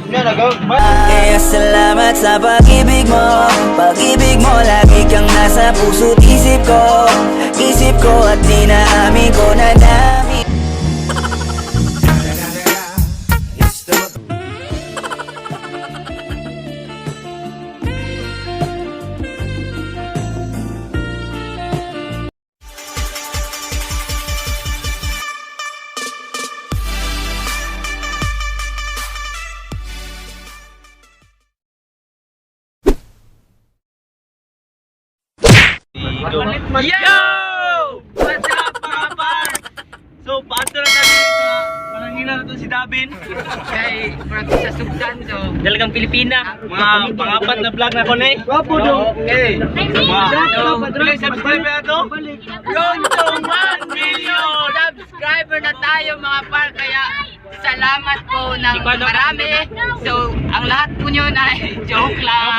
Kaya salamat sa pag-ibig mo. Pag-ibig mo, lagi kang nasa puso't isip ko. Isip ko at dinaamin ko na dami. Yo! What's up mga par? So, paano na natin sa malangina na to si Davin? Kay Francis sa Sugdan, so Dalagang Pilipina. Mga pangapat na vlog na ko na eh. Wapo do. Okay. Mga subscriber na to? yun to 1 million subscriber na tayo mga par, kaya salamat po ng marami. So, ang lahat po nyo ay joke lang.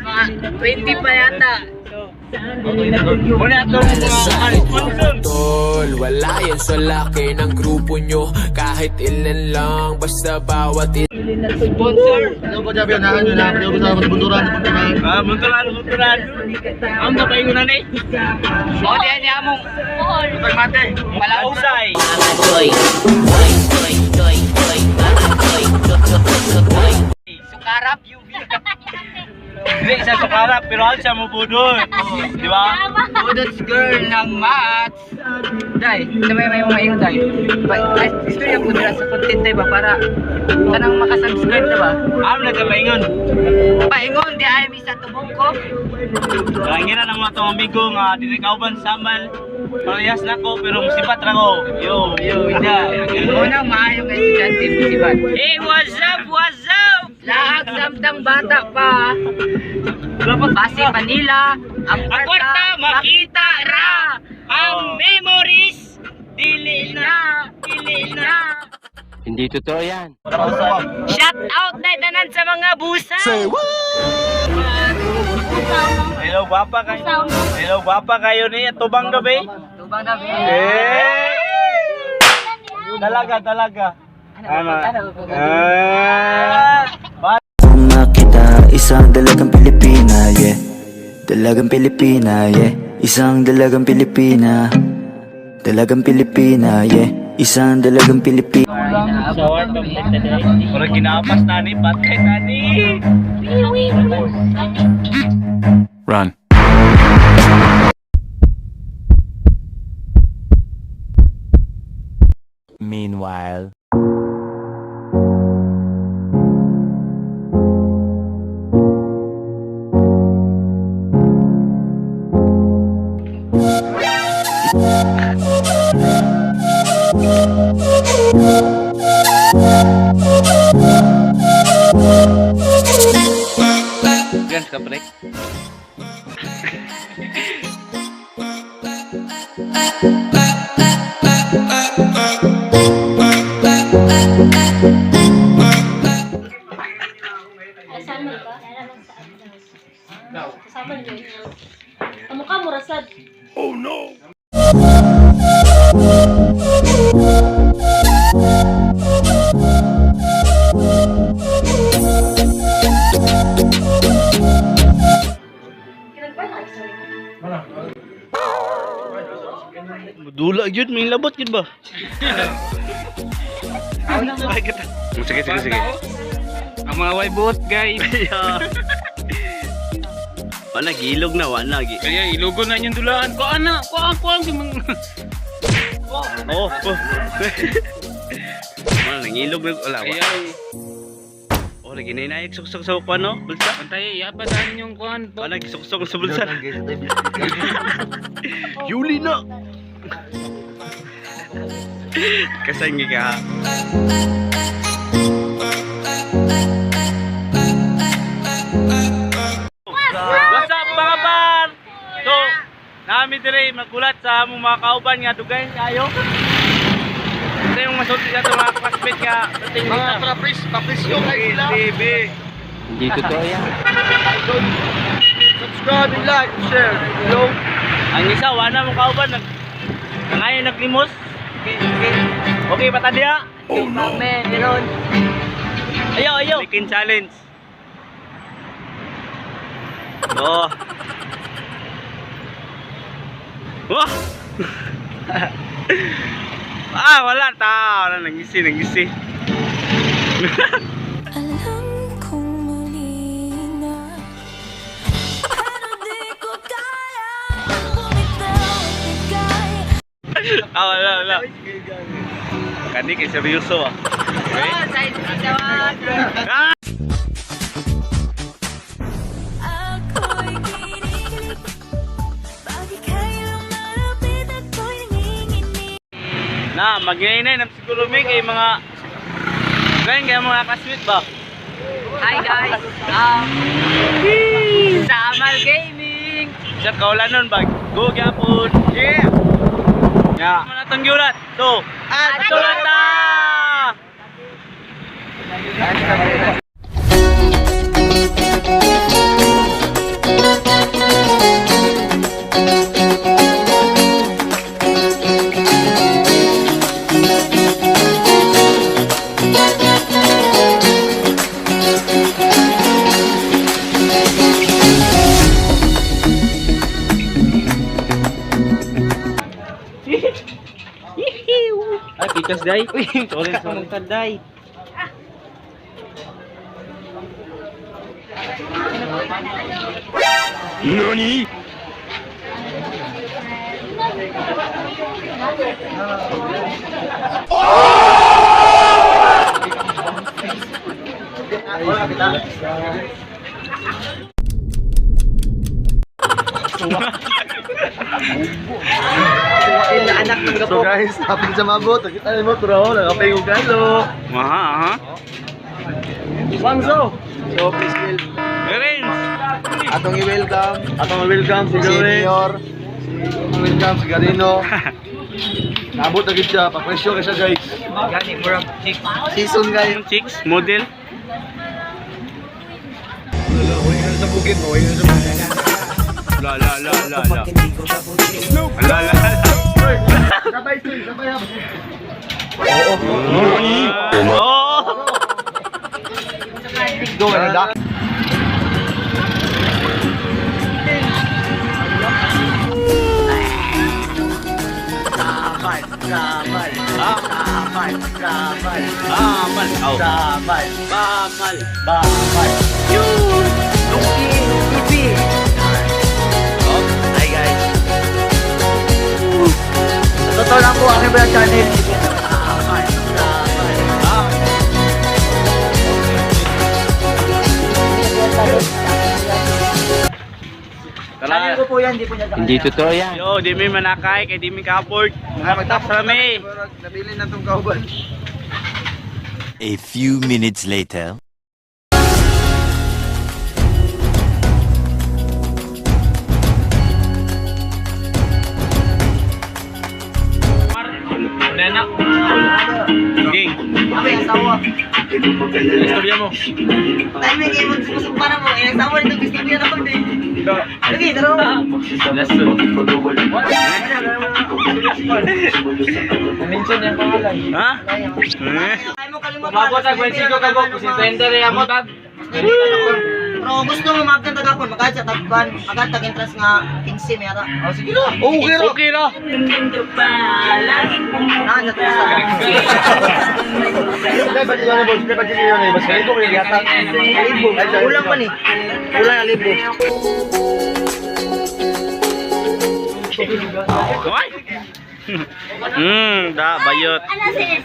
Mga 20 pa yata. Muna ito mga sponsor. Tol, wala yan sa laki ng grupo nyo. Kahit ilan lang, basta bawat Sponsor. Ano ko sabi na ano na pero sa bunturan. Bunturan. Ang napaingunan eh. O, diyan niya mong Pagmate. Malausay. sukarap yung Hindi siya sukarap pero ako siya mabudol. Di ba? Budot's girl ng maths. Day, sabay may mga ingon day. Ay, istorya po nila sa content day ba para kanang makasubscribe na ba? Am nagkapaingon. Paingon di ay misa tubong ko. Kalangiran ang mga itong amigo nga dinikauban samal. Parehas na ko pero musibat ra ko. Yo. Unang maayong estudyante mo si Bad. Hey, what's up? What's up? Lahat samtang bata pa. Pasig Manila, ang kwarta makita ra. Ang memories dili na. Hindi totoo yan. Shout out na tanan sa mga busa. Hello, gwapa kayo ni tubang gabi. Tubang na be. Dalaga. Kung makita isang dalagang Pilipina, yeah. Dalagang Pilipina, yeah. Isang dalagang Pilipina. Dalagang Pilipina, yeah. Isang dalagang Pilipina. Murag ginapas na ni, patay na ni. Run. Meanwhile. Gan ka pre. Kasama niyo. Kamukha mo rasad. Dula yun, may labot yun ba? Sige. Ang mga waibuot guys. Wala, gilog na, wala. Kaya ilogo na yung dulaan. Kuan si mga... Oh. Wala, nangilog na, wala. Kaya Oh, lagi na inaik, suksok sa kuwan, no? Bulsa. pantay, yapadan yung kuan. Wala, suksok sa bulsa. Yuli na! Kasangi ka. What's up mga par? So, namin dire magulat sa among mga kauban nga dugay kayo. Ito yung masulti sa mga classmate nga Mga papisyo kayo sila. TV. Hindi totoo yan. Subscribe and like, share. Hello. Ang isa wala mong kauban nangayon naglimos. Okay, patadya. Meron. Ayaw. Chicken challenge. Oh. Wah! Wala. Wala. Nangisi. Alam kong mali na, pero di ko kaya bumitaw at bigay. Wala. Kani kay seryoso ah. Okay? Side jawan. Ako'y kinikilig, bakit kailang malapit ako'y nanginginig. Na, mag-inay na siguro may kay mga kaya mga kaswit ba? Hi guys. Sa Amal Gaming. Sa kaulan nun ba? Go gyapon. Yeah. Ya. Mana tong gyulat? To. At Tulata! Ay, pikas day. Sorry sa mga day. Nani? So guys, happy sa mabot. Kita mo turo, nakapay ko galo. Aha. Bangso. So please feel Grins. atong i-welcome si Senior. Welcome si Garino. Nabot na gid siya, pa-presyo ka siya guys. Gani murag chick. Season guys. Yung chicks, model. Sa bukid mo, sa bukid. La. Sabay. Oh. Go na dak. Bamal. Hi guys. Totoo lang po aking vlog channel. Tara. po yan, di po niya Hindi totoo yan. Yo, di mi manakay kay di mi ka-afford. Magtapos kami. Nabili na tong kauban. A few minutes later. Ging. Ako yung asawa. Istorya mo. Tayo may game magsusok pa na mo. Yung asawa nito gusto niya na ako din. Lagi, taro. Mention yung pangalan. Ha? Tayo mo kalimutan. Mabot ang kwensiko ka po. Si Tender ya mo tag. Pero gusto mo magkang tagapon, magkahit sa tagban, magkahit tag-interest nga 15 yata. Oh sige na. Okay ra. Naan sa tulis na. Dapat yun boss, dapat yun eh. Mas kayo ko yung yata. Libo. Kulang pa ni. Kulang na libo. Hoy. Bayot. Ano sis?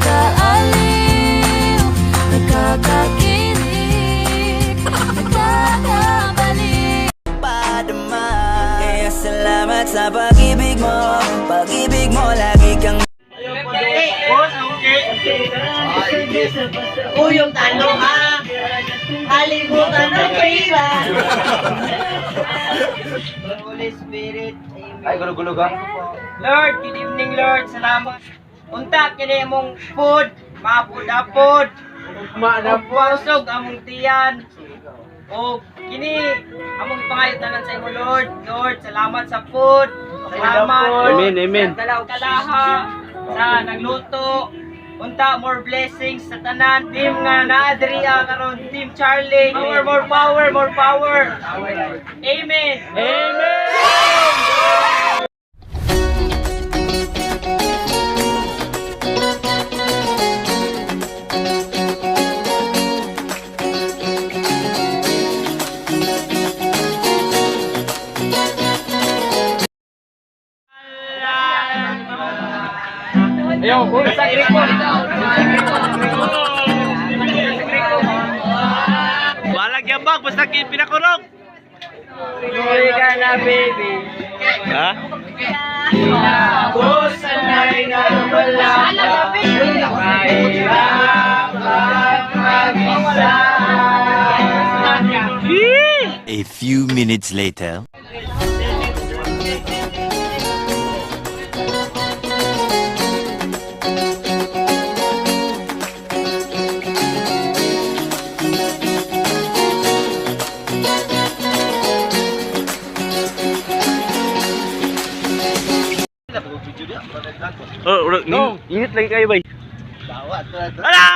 Nakakaaliw, nakakakilig, nakakabalik. Padama. Kaya salamat sa pag-ibig mo. Pag-ibig mo lagi kang Uyong talo ha. Kalimutan ng pila. Holy Spirit. Ay, gulo-gulo ka. Lord, good evening Lord. Salamat. Unta kini mong food, mapud-apod. Pusog among tiyan. O kini among ipangayutanan sa imo Lord. Lord, salamat sa food. Salamat. Amen, amen. Kalaha sa nagluto. Unta more blessings sa tanan. Team nga naadri karon, Team Charlie. More power, more power. Amen. Amen. Ayaw, sa gripo. Balag yan bag, basta pinakurog. Uy ka na, baby. Ha? Sanay na wala ka. Mahirapan mag-isa. A few minutes later. Oh, no. Init lagi kayo, bay. Ala!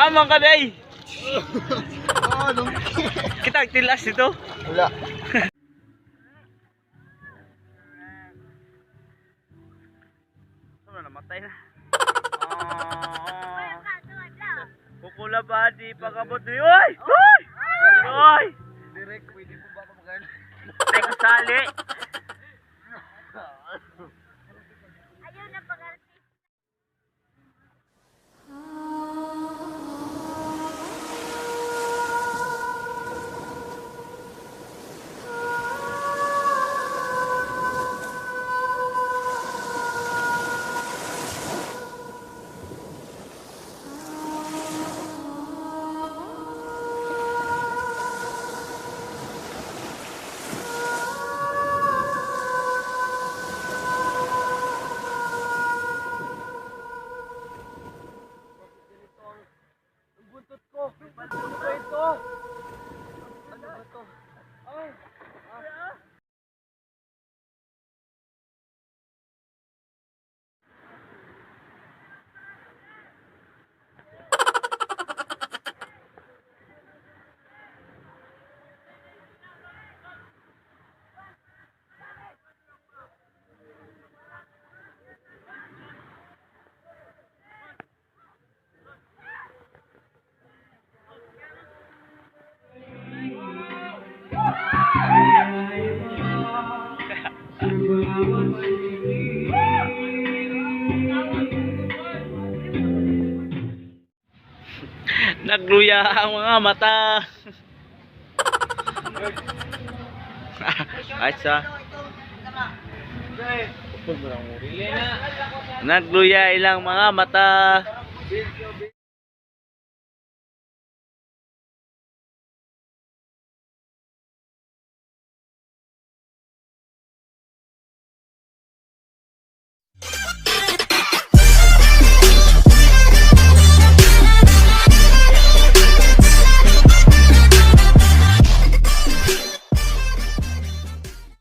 Amang ka day. Kita tilas dito. Wala. Ano namatay na. Kukula ba di pagabot ni oy! Oy! Oy! Direk, pwede po ba ako mag-ano? Teko sali. Nagluya ang mga mata. Asa? Nagluya ilang mga mata.